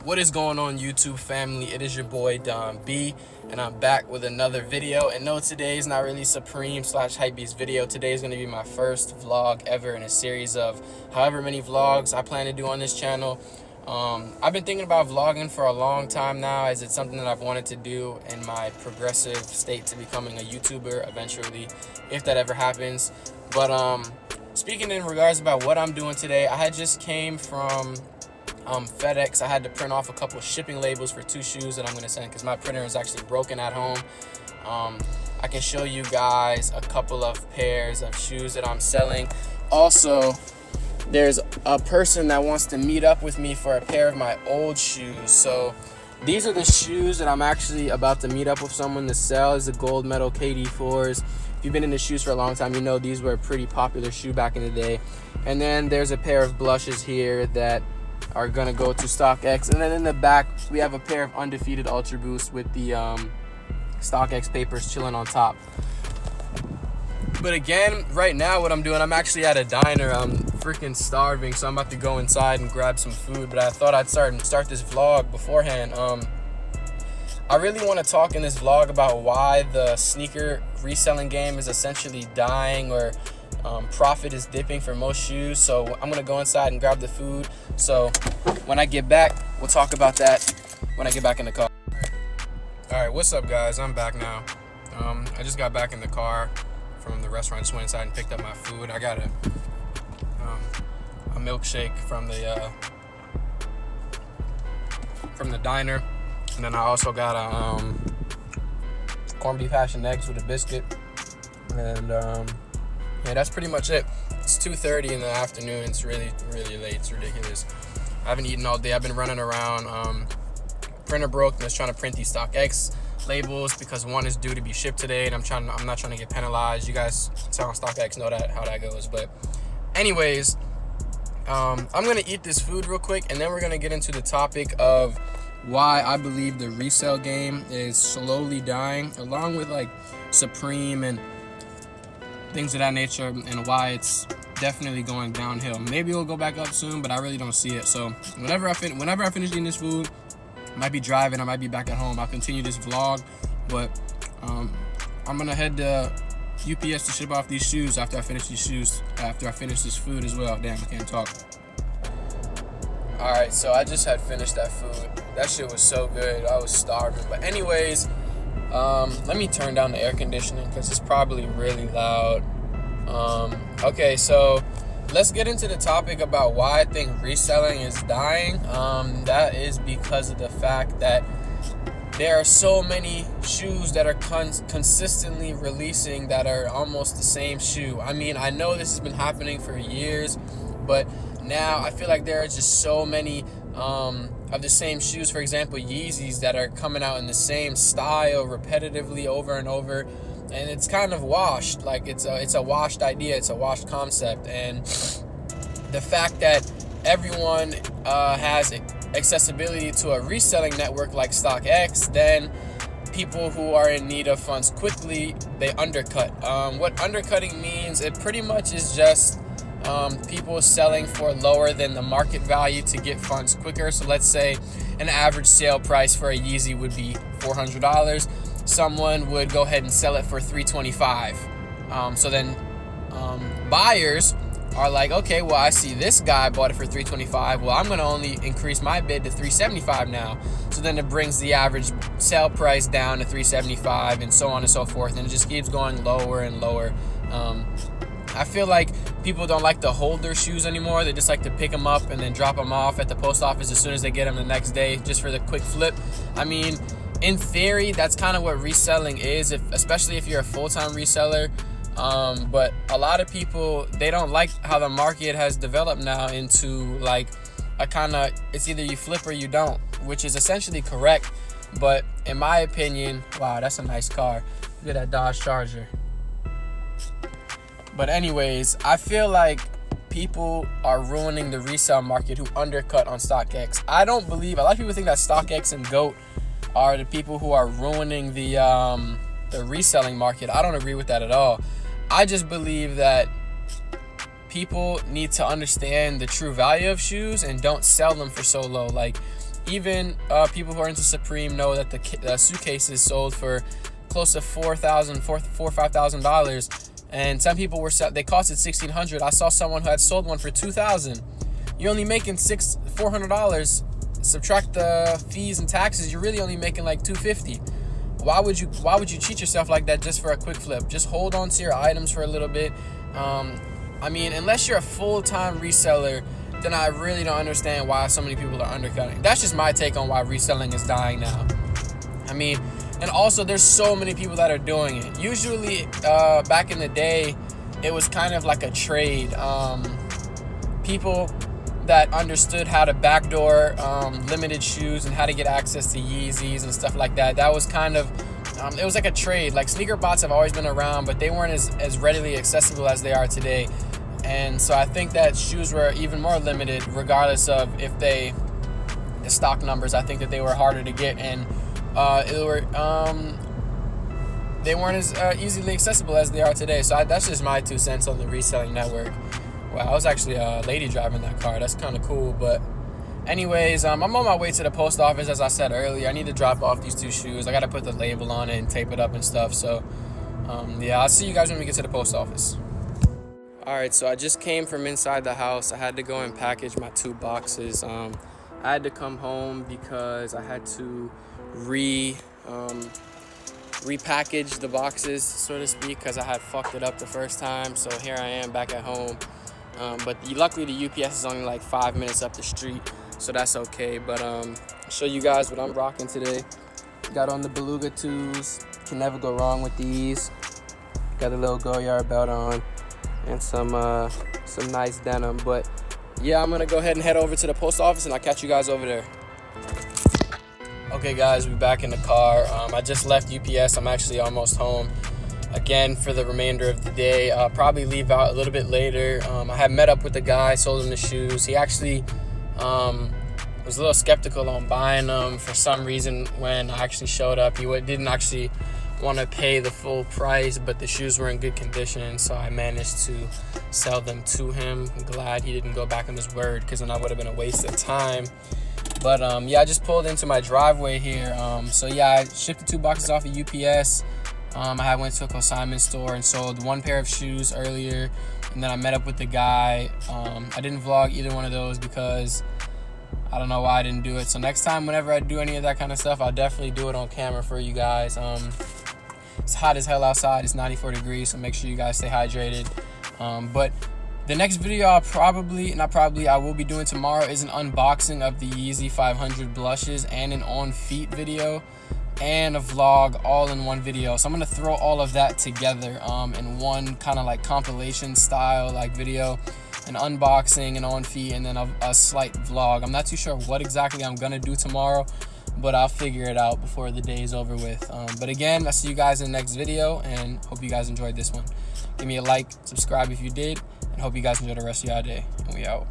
What is going on, YouTube family? It is your boy Don B, and I'm back with another video. And no, today is not really Supreme/Hypebeast video. Today is going to be my first vlog ever in a series of however many vlogs I plan to do on this channel. I've been thinking about vlogging for a long time now, as it's something that I've wanted to do in my progressive state to becoming a YouTuber eventually, if that ever happens. But speaking in regards about what I'm doing today, I had just came from FedEx. I had to print off a couple of shipping labels for 2 shoes that I'm going to send because my printer is actually broken at home. I can show you guys a couple of pairs of shoes that I'm selling. Also, there's a person that wants to meet up with me for a pair of my old shoes. So these are the shoes that I'm actually about to meet up with someone to sell. Is the gold medal KD4s. If you've been into shoes for a long time, you know these were a pretty popular shoe back in the day. And then there's a pair of blushes here that are gonna go to StockX, and then in the back we have a pair of undefeated Ultra Boosts with the StockX papers chilling on top. But again, right now what I'm doing, I'm actually at a diner. I'm freaking starving, so I'm about to go inside and grab some food. But I thought I'd start this vlog beforehand. I really want to talk in this vlog about why the sneaker reselling game is essentially dying, or profit is dipping for most shoes. So I'm gonna go inside and grab the food. So when I get back, we'll talk about that when I get back in the car. All right, what's up, guys? I'm back now. I just got back in the car from the restaurant. Just went inside and picked up my food. I got a milkshake from the diner, and then I also got a corned beef hash and eggs with a biscuit, and yeah, that's pretty much it. It's 2:30 in the afternoon. It's really late. It's ridiculous. I haven't eaten all day. I've been running around. Printer broke, and I was trying to print these StockX labels because one is due to be shipped today, and I'm not trying to get penalized. You guys sell on StockX know how that goes. But anyways, I'm gonna eat this food real quick, and then we're gonna get into the topic of why I believe the resale game is slowly dying, along with like Supreme and things of that nature, and why it's definitely going downhill. Maybe it'll go back up soon, but I really don't see it. So whenever I finish eating this food, I might be driving, I might be back at home, I'll continue this vlog. But I'm gonna head to UPS to ship off these shoes after I finish this food as well. Damn, I can't talk. All right, so I just had finished that food. That shit was so good. I was starving. But anyways, let me turn down the air conditioning because it's probably really loud. Okay, so let's get into the topic about why I think reselling is dying. That is because of the fact that there are so many shoes that are consistently releasing that are almost the same shoe. I mean, I know this has been happening for years, but now I feel like there are just so many of the same shoes. For example, Yeezys that are coming out in the same style repetitively over and over, and it's kind of washed. Like it's a washed idea, it's a washed concept. And the fact that everyone has accessibility to a reselling network like StockX, then people who are in need of funds quickly, they undercut. What undercutting means, it pretty much is just people selling for lower than the market value to get funds quicker. So let's say an average sale price for a Yeezy would be $400. Someone would go ahead and sell it for $325. So then buyers are like, okay, well, I see this guy bought it for $325. Well, I'm going to only increase my bid to $375 now. So then it brings the average sale price down to $375, and so on and so forth. And it just keeps going lower and lower. I feel like people don't like to hold their shoes anymore. They just like to pick them up and then drop them off at the post office as soon as they get them the next day, just for the quick flip. I mean, in theory, that's kind of what reselling is, especially if you're a full-time reseller. But a lot of people, they don't like how the market has developed now into like a kind of, it's either you flip or you don't, which is essentially correct. But in my opinion, wow, that's a nice car. Look at that Dodge Charger. But anyways, I feel like people are ruining the resale market who undercut on StockX. I don't believe, a lot of people think that StockX and GOAT are the people who are ruining the reselling market. I don't agree with that at all. I just believe that people need to understand the true value of shoes and don't sell them for so low. Like, even people who are into Supreme know that the suitcases sold for close to $4,000, $4,000 or $5,000, and some people they costed $1,600. I saw someone who had sold one for $2,000. You're only making $400. Subtract the fees and taxes, you're really only making like $250. Why would you cheat yourself like that just for a quick flip? Just hold on to your items for a little bit. I mean, unless you're a full-time reseller, then I really don't understand why so many people are undercutting. That's just my take on why reselling is dying now. I mean, and also there's so many people that are doing it. Usually, back in the day, it was kind of like a trade. People that understood how to backdoor limited shoes and how to get access to Yeezys and stuff like that. That was kind of, it was like a trade. Like, sneaker bots have always been around, but they weren't as readily accessible as they are today. And so I think that shoes were even more limited, regardless of if the stock numbers. I think that they were harder to get, and they weren't as easily accessible as they are today. So that's just my 2 cents on the reselling network. Wow, I was actually a lady driving that car. That's kind of cool. But anyways, I'm on my way to the post office. As I said earlier, I need to drop off these 2 shoes. I got to put the label on it and tape it up and stuff. So, yeah, I'll see you guys when we get to the post office. All right, so I just came from inside the house. I had to go and package my 2 boxes. I had to come home because I had to repackage the boxes, so to speak, because I had fucked it up the first time. So here I am back at home. But luckily the UPS is only like 5 minutes up the street, so that's okay. But I'll show you guys what I'm rocking today. Got on the Beluga 2s. Can never go wrong with these. Got a little Goyard belt on and some nice denim. But yeah, I'm gonna go ahead and head over to the post office, and I'll catch you guys over there. Okay guys, we're back in the car. I just left UPS. I'm actually almost home again for the remainder of the day. I'll probably leave out a little bit later. I had met up with the guy, sold him the shoes. He actually was a little skeptical on buying them for some reason. When I actually showed up, he didn't actually want to pay the full price, but the shoes were in good condition, so I managed to sell them to him. I'm glad he didn't go back on his word, because then that would have been a waste of time. But yeah, I just pulled into my driveway here. So yeah, I shipped the 2 boxes off of UPS. I went to a consignment store and sold 1 pair of shoes earlier, and then I met up with the guy. I didn't vlog either one of those because I don't know why I didn't do it. So next time, whenever I do any of that kind of stuff, I'll definitely do it on camera for you guys. It's hot as hell outside. It's 94 degrees, so make sure you guys stay hydrated. But the next video I will be doing tomorrow is an unboxing of the Yeezy 500 blushes and an on feet video and a vlog all in one video. So I'm gonna throw all of that together in one kind of like compilation style like video, an unboxing and on feet, and then a slight vlog. I'm not too sure what exactly I'm gonna do tomorrow, but I'll figure it out before the day is over with. But again, I'll see you guys in the next video, and hope you guys enjoyed this one. Give me a like, subscribe if you did, and hope you guys enjoy the rest of your day. And we out.